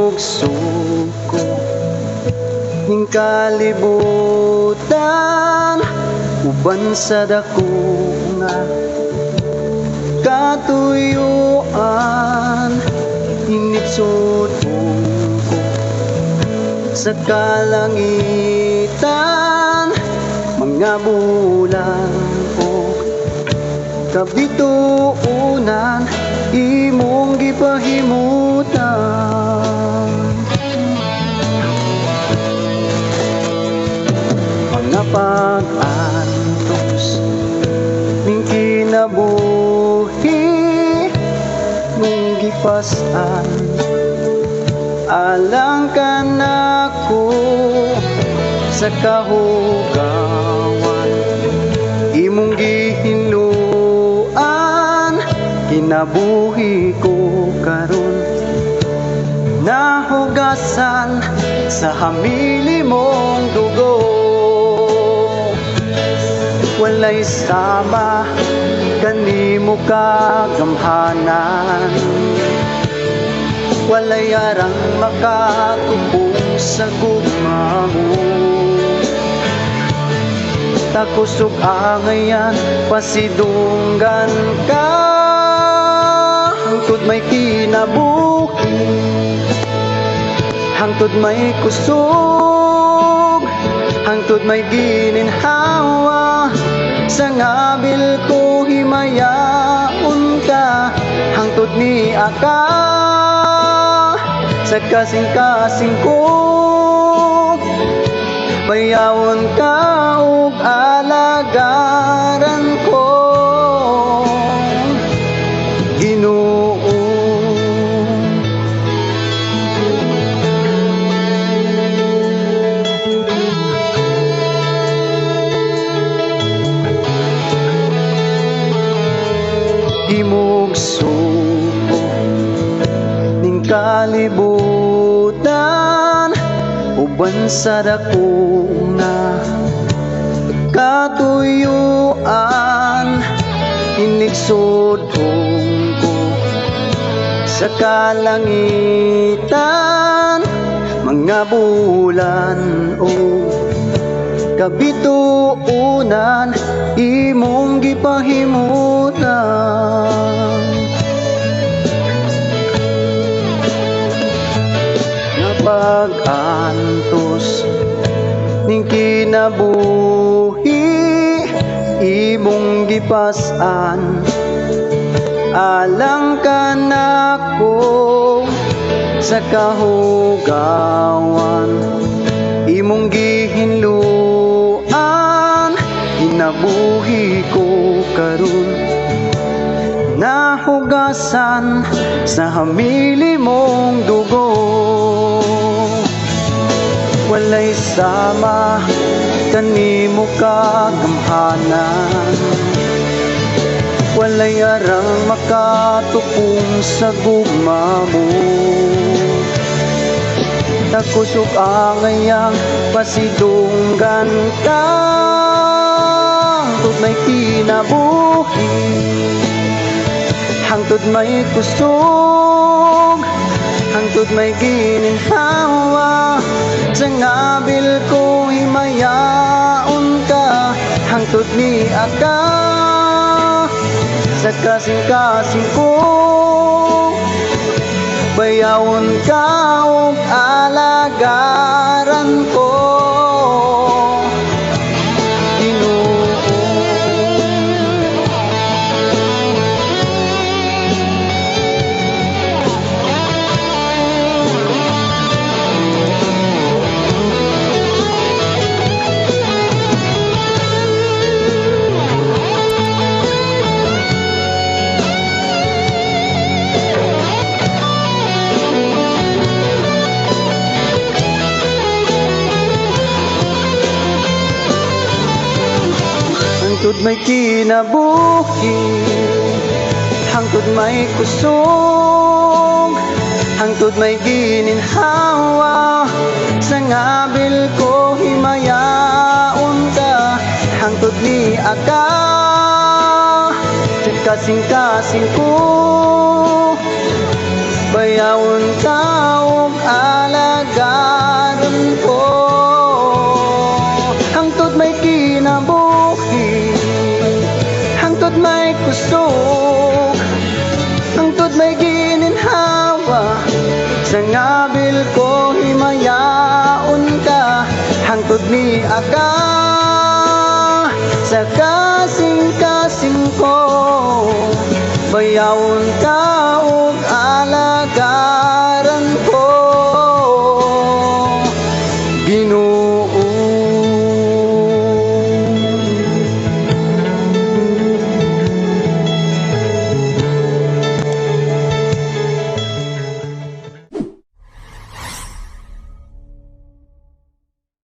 Hinugso ko ning kalibutan, uban sa dako nga katuyuan. Hinitsod ko sa kalangitan, mga bulan o kabituunan, imong gipahimutan. Mga pag-antos ning kinabuhi mong gipasan, alang ka nako sa kahugawan, imong gihinluan. Kinabuhi ko karon nahugasan sa hamili mong dugo. Walay sama kanimo kagamhanan, walay arang makatubong sa gugma mo. Takusog angayan, pasidunggan ka, hangtod may kinabuhi, hangtod may kusog, hangtod may gininhawa. Sa ngabil ko himayaon ka, hangtod ni aka sa kasing-kasing ko. Bayawon ka ug alagaran ko, Ginoo. Hinugso ko ning kalibutan, uban sa dako nga katuyuan. Hinigsod ko sa kalangitan, mga bulan o kabituunan, imong gipahimutan. Napag-antos ning kinabuhi, imong gipasan, alang ka nako sa kahugawan, imong gihinluan. Kinabuhi ko karon nahugasan sa hamili mong dugo. Walay sama kanimo kagamhanan, walay arang makatupong sa gugma mo. Takusog angayang pasidunggan ka, hangtod may kinabuhi, hangtod may kusog, hangtod may gininhawa. Sa ngabil ko himayaon ka, hangtod ni aka sa kasing-kasing ko. Bayawon ka ug alagaran ko, Ginoo. Hangtod may kinabuhi, hangtod may kusog, hangtod may gininhawa. Sa ngabil ko himayaon ka, hangtod ni aka sa kasing-kasing ko. Bayawon ka ug alagaron ko. Hangtod may kinabuhi, hangtod may kusog, hangtod may gininhawa, sa ngabil ko himayaon ka. Hangtod ni aga sa kasing-kasing ko, bayawon ka ug alagaron